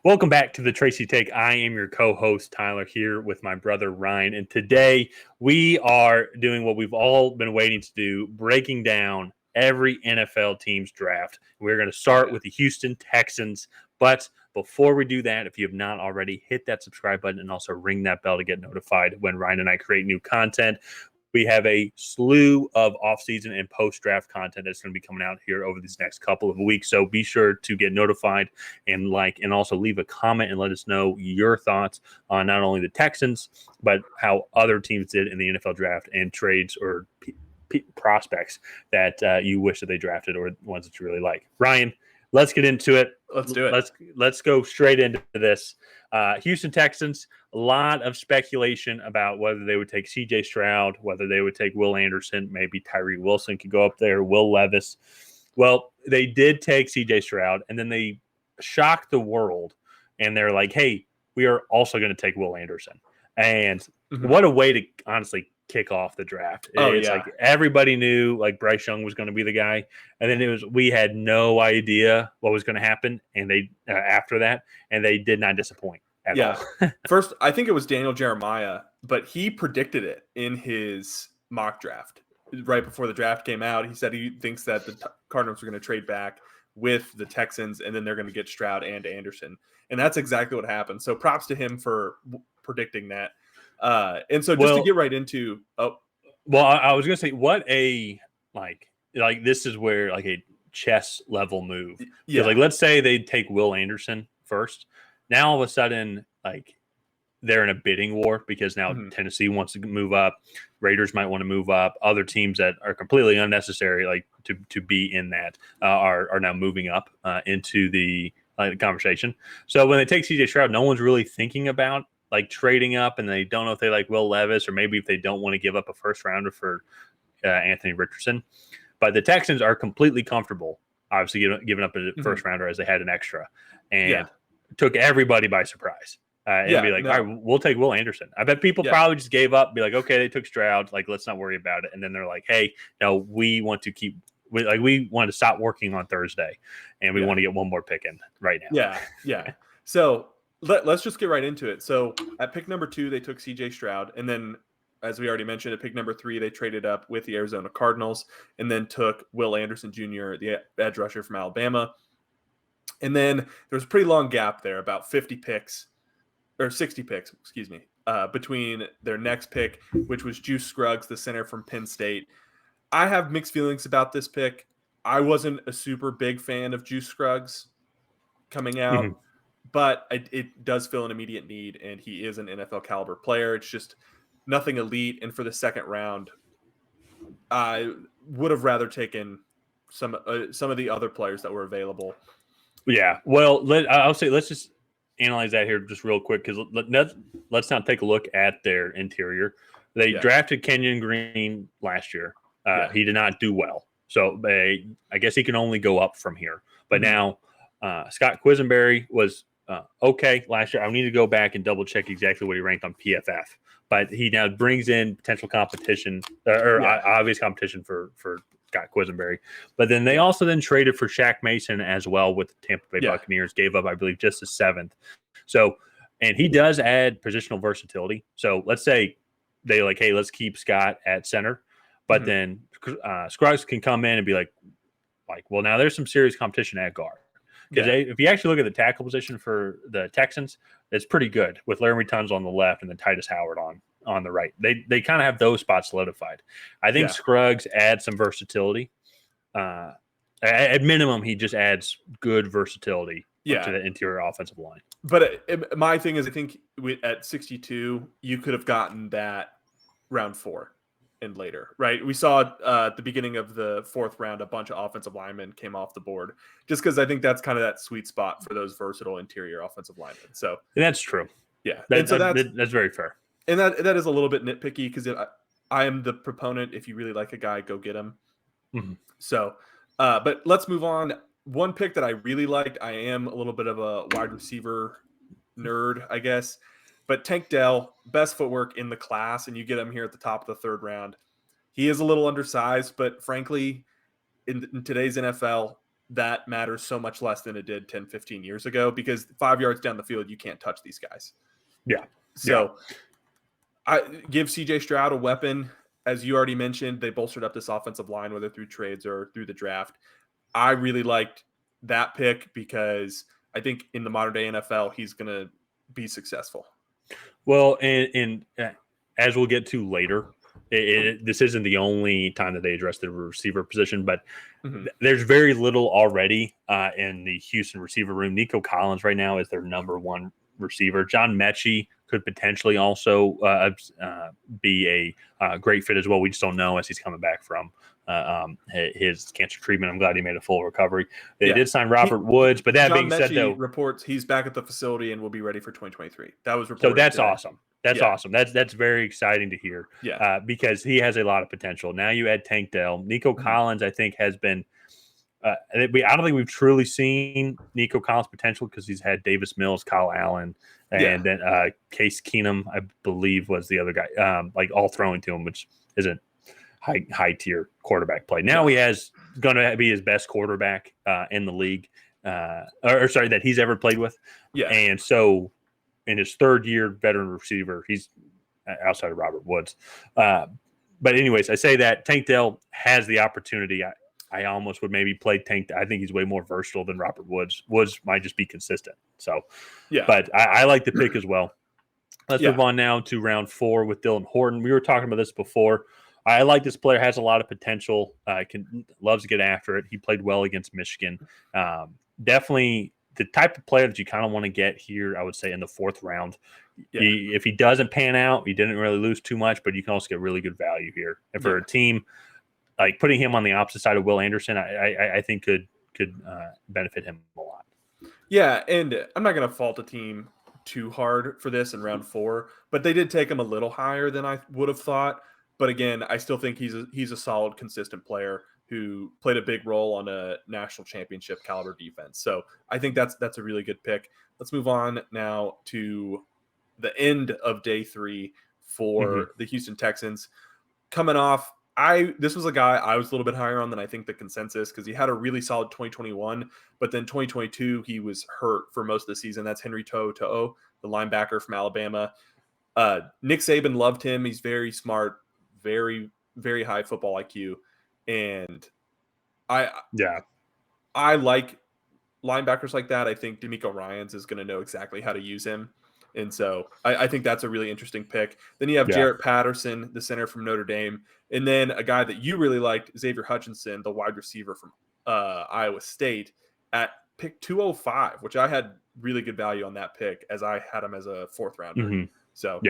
Welcome back to the Tracy Take. I am your co-host, Tyler, here with my brother, Ryan. And today we are doing what we've all been waiting to do, breaking down every NFL team's draft. We're going to start with the Houston Texans. But before we do that, if you have not already, hit that subscribe button and also ring that bell to get notified when Ryan and I create new content. We have a slew of off-season and post-draft content that's going to be coming out here over these next couple of weeks. So be sure to get notified and and also leave a comment and let us know your thoughts on not only the Texans, but how other teams did in the NFL draft and trades or prospects that you wish that they drafted or ones that you really like. Ryan, let's get into it. Let's do it. Let's go straight into this. Houston Texans, a lot of speculation about whether they would take C.J. Stroud, whether they would take Will Anderson, maybe Tyree Wilson could go up there, Will Levis. Well, they did take C.J. Stroud, and then they shocked the world, and they're like, hey, we are also going to take Will Anderson. And what a way to honestly kick off the draft. It's like everybody knew like Bryce Young was going to be the guy, and then we had no idea what was going to happen, and they after that, and they did not disappoint at all. First, I think it was Daniel Jeremiah, but he predicted it in his mock draft right before the draft came out. He said he thinks that the Cardinals are going to trade back with the Texans, and then they're going to get Stroud and Anderson, and that's exactly what happened. So props to him for predicting that. And so just to get right into, I was going to say, what a like this is where like a chess level move. Yeah. Like, let's say they take Will Anderson first. Now all of a sudden, like they're in a bidding war because now Tennessee wants to move up. Raiders might want to move up. Other teams that are completely unnecessary, like to be in that, are now moving up into the conversation. So when they take C.J. Stroud, no one's really thinking about like trading up, and they don't know if they like Will Levis, or maybe if they don't want to give up a first rounder for Anthony Richardson. But the Texans are completely comfortable, obviously giving up a first rounder as they had an extra, and took everybody by surprise. And be like, all right, we'll take Will Anderson. I bet people probably just gave up, be like, okay, they took Stroud, like let's not worry about it. And then they're like, hey, no, we want to we want to stop working on Thursday, and we want to get one more pick in right now. Yeah. So let's just get right into it. So at pick number 2, they took C.J. Stroud. And then, as we already mentioned, at pick number 3, they traded up with the Arizona Cardinals and then took Will Anderson Jr., the edge rusher from Alabama. And then there was a pretty long gap there, about 60 picks, between their next pick, which was Juice Scruggs, the center from Penn State. I have mixed feelings about this pick. I wasn't a super big fan of Juice Scruggs coming out. But it does fill an immediate need, and he is an NFL caliber player. It's just nothing elite. And for the second round, I would have rather taken some of the other players that were available. Yeah, well, I'll say let's just analyze that here just real quick, because let's not take a look at their interior. They drafted Kenyon Green last year. He did not do well, so I guess he can only go up from here. But now Scott Quisenberry was okay last year. I need to go back and double check exactly what he ranked on PFF, but he now brings in potential competition obvious competition for Scott Quisenberry. But then they also then traded for Shaq Mason as well with the Tampa Bay Buccaneers, gave up, I believe, just a 7th. So, and he does add positional versatility. So let's say they like, hey, let's keep Scott at center, but then Scruggs can come in and be like, well, now there's some serious competition at guard. Because if you actually look at the tackle position for the Texans, it's pretty good with Laramie Tunsil on the left and then Titus Howard on the right. They kind of have those spots solidified. I think Scruggs adds some versatility. At minimum, he just adds good versatility to the interior offensive line. But my thing is, I think at 62, you could have gotten that round 4 and later, right? We saw at the beginning of the 4th round, a bunch of offensive linemen came off the board, just because I think that's kind of that sweet spot for those versatile interior offensive linemen. So and that's true. Yeah. That's very fair. And that is a little bit nitpicky, because I am the proponent. If you really like a guy, go get him. So, but let's move on. One pick that I really liked, I am a little bit of a wide receiver nerd, I guess. But Tank Dell, best footwork in the class, and you get him here at the top of the 3rd round. He is a little undersized, but frankly, in today's NFL, that matters so much less than it did 10, 15 years ago, because 5 yards down the field, you can't touch these guys. Yeah. So I give CJ Stroud a weapon. As you already mentioned, they bolstered up this offensive line, whether through trades or through the draft. I really liked that pick because I think in the modern day NFL, he's going to be successful. Well, and as we'll get to later, this isn't the only time that they address the receiver position, but there's very little already in the Houston receiver room. Nico Collins right now is their number one receiver. John Mechie could potentially also be a great fit as well. We just don't know as he's coming back from his cancer treatment. I'm glad he made a full recovery. They did sign Robert Woods, but that being said, though, reports he's back at the facility and will be ready for 2023. That was reported. So that's awesome. That's awesome. That's very exciting to hear. Because he has a lot of potential. Now you add Tank Dell. Nico Collins, I think, has been. I don't think we've truly seen Nico Collins' potential because he's had Davis Mills, Kyle Allen, and then Case Keenum, I believe, was the other guy. Like all throwing to him, which isn't high tier quarterback play. Now he has going to be his best quarterback in the league, that he's ever played with. And so in his third year veteran receiver, he's outside of Robert Woods. But anyways, I say that Tank Dell has the opportunity. I almost would maybe play Tank. I think he's way more versatile than Robert Woods. Woods might just be consistent. So, but I like the pick as well. Let's move on now to round 4 with Dylan Horton. We were talking about this before. I like this player, has a lot of potential, loves to get after it. He played well against Michigan. Definitely the type of player that you kind of want to get here, I would say, in the 4th round. If he doesn't pan out, he didn't really lose too much, but you can also get really good value here. And for a team, like putting him on the opposite side of Will Anderson, I think could benefit him a lot. Yeah, and I'm not going to fault the team too hard for this in round 4, but they did take him a little higher than I would have thought. But again, I still think he's a solid, consistent player who played a big role on a national championship caliber defense. So I think that's a really good pick. Let's move on now to the end of day 3 for the Houston Texans. Coming off, this was a guy I was a little bit higher on than I think the consensus, because he had a really solid 2021, but then 2022 he was hurt for most of the season. That's Henry To'oTo'o, the linebacker from Alabama. Nick Saban loved him. He's very smart, very, very high football IQ. And I like linebackers like that. I think DeMeco Ryans is going to know exactly how to use him. And so I think that's a really interesting pick. Then you have Jarrett Patterson, the center from Notre Dame. And then a guy that you really liked, Xavier Hutchinson, the wide receiver from Iowa State, at pick 205, which I had really good value on that pick, as I had him as a 4th rounder. So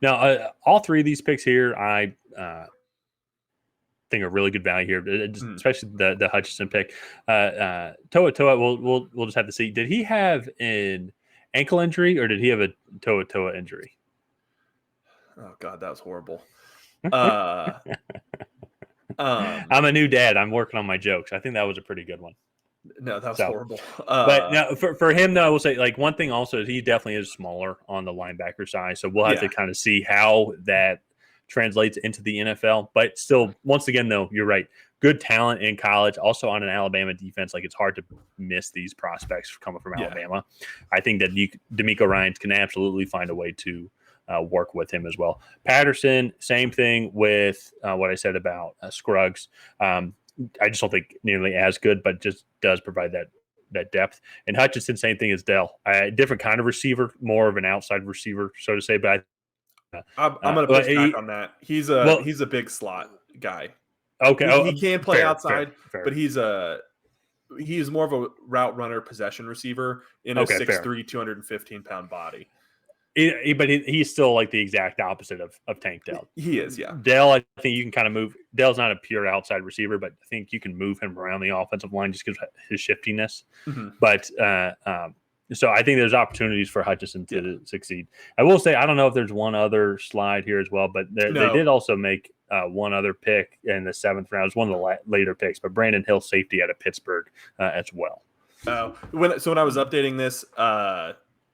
Now, all 3 of these picks here, I think are really good value here, especially the Hutchinson pick. To'oTo'o, we'll just have to see. Did he have an ankle injury or did he have a To'oTo'o injury? Oh God, that was horrible. I'm a new dad. I'm working on my jokes. I think that was a pretty good one. No, that was horrible. But no, for him, though, I will say, like, one thing also is he definitely is smaller on the linebacker side. So we'll have to kind of see how that translates into the NFL. But still, once again, though, you're right. Good talent in college, also on an Alabama defense. Like, it's hard to miss these prospects coming from Alabama. I think that DeMeco Ryans can absolutely find a way to work with him as well. Patterson, same thing with what I said about Scruggs. I just don't think nearly as good, but just does provide that depth. And Hutchinson, same thing as Dell. Different kind of receiver, more of an outside receiver, so to say. But I'm going to push back on that. He's a big slot guy. Okay, he can play outside, fair. But he's more of a route runner, possession receiver in a 6'3", 215-pound body. But he's still like the exact opposite of Tank Dell. He is, yeah. Dell, I think you can kind of move. Dell's not a pure outside receiver, but I think you can move him around the offensive line just because of his shiftiness. But so I think there's opportunities for Hutchinson to succeed. I will say, I don't know if there's one other slide here as well, but they did also make one other pick in the 7th round. It was one of the later picks, but Brandon Hill, safety out of Pittsburgh as well. When I was updating this,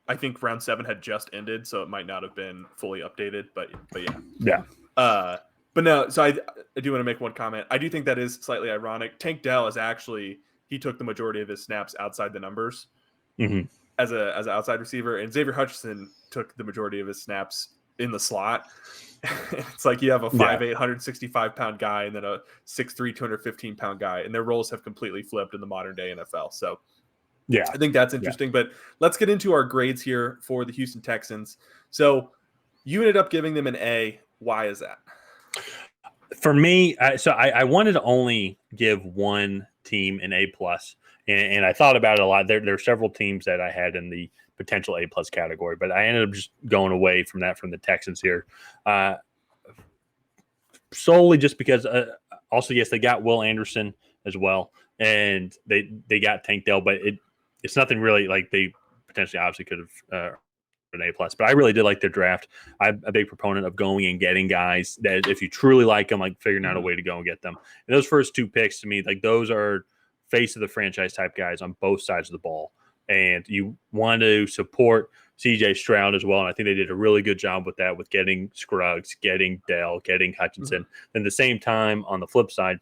I think round 7 had just ended, so it might not have been fully updated, but yeah. But no, so I do want to make one comment. I do think that is slightly ironic. Tank Dell is actually he took the majority of his snaps outside the numbers Mm-hmm. as an outside receiver, and Xavier Hutchinson took the majority of his snaps in the slot. It's like you have a 5'8", 165-pound guy and then a 6'3", 215-pound guy, and their roles have completely flipped in the modern day NFL. So Yeah, I think that's interesting. But let's get into our grades here for the Houston Texans. So you ended up giving them an A. Why is that? For me, I wanted to only give one team an A+, and I thought about it a lot. There are several teams that I had in the potential A+ category, but I ended up just going away from the Texans here, solely just because. Also, yes, they got Will Anderson as well, and they got Tank Dell, but it's nothing really like they potentially obviously could have. An A+, but I really did like their draft. I'm a big proponent of going and getting guys that if you truly like them, like figuring out a way to go and get them. And those first two picks to me, like those are face of the franchise type guys on both sides of the ball. And you want to support CJ Stroud as well. And I think they did a really good job with that, with getting Scruggs, getting Dell, getting Hutchinson. Mm-hmm. And at the same time, on the flip side,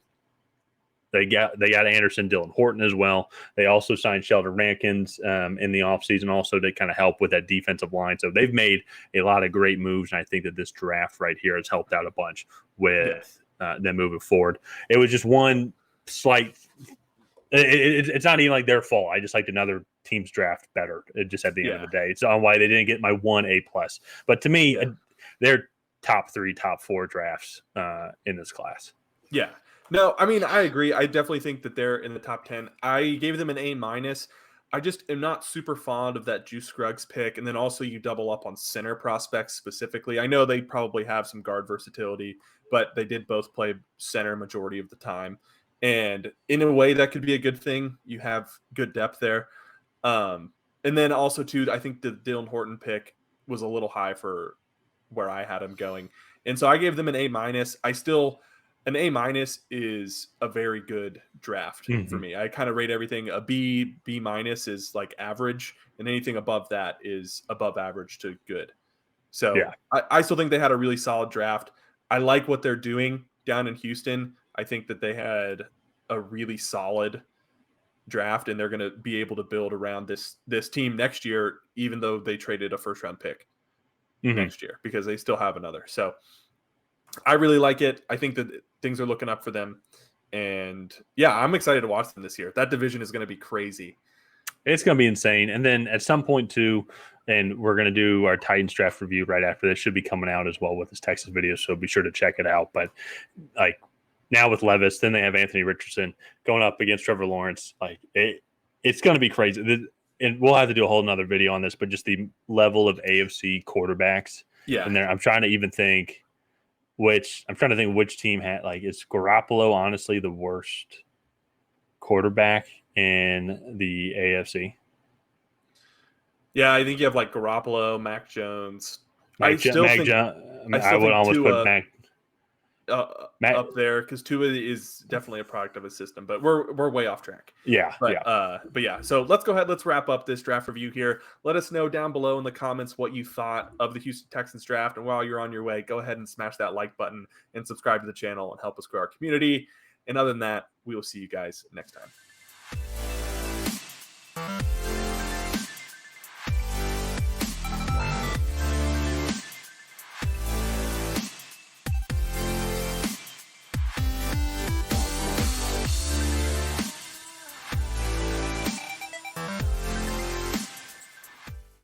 they got Anderson, Dylan Horton as well. They also signed Sheldon Rankins in the offseason also to kind of help with that defensive line. So they've made a lot of great moves, and I think that this draft right here has helped out a bunch with them moving forward. It was just one slight it's not even like their fault. I just liked another team's draft better. Just at the end of the day. It's on why they didn't get my one A+. But to me, they're top 3, top 4 drafts in this class. Yeah. No, I mean, I agree. I definitely think that they're in the top 10. I gave them an A-. I just am not super fond of that Juice Scruggs pick. And then also you double up on center prospects specifically. I know they probably have some guard versatility, but they did both play center majority of the time. And in a way, that could be a good thing. You have good depth there. And then also, too, I think the Dylan Horton pick was a little high for where I had him going. And so I gave them an A-. An A- is a very good draft for me. I kind of rate everything. A B- is like average, and anything above that is above average to good. So I still think they had a really solid draft. I like what they're doing down in Houston. I think that they had a really solid draft, and they're going to be able to build around this team next year, even though they traded a first-round pick next year, because they still have another. So I really like it. I think that things are looking up for them. And yeah, I'm excited to watch them this year. That division is going to be crazy. It's going to be insane. And then at some point too, and we're going to do our Titans draft review right after this, should be coming out as well with this Texas video. So be sure to check it out. But like now with Levis, then they have Anthony Richardson going up against Trevor Lawrence. Like it's going to be crazy. And we'll have to do a whole nother video on this, but just the level of AFC quarterbacks. Yeah. And I'm trying to even think which team had, like, is Garoppolo honestly the worst quarterback in the AFC? Yeah, I think you have like Garoppolo, Mac Jones. I would almost put Mac up there because Tua is definitely a product of a system, but we're way off track. But yeah. So let's go ahead. Let's wrap up this draft review here. Let us know down below in the comments what you thought of the Houston Texans draft. And while you're on your way, go ahead and smash that like button and subscribe to the channel and help us grow our community. And other than that, we will see you guys next time.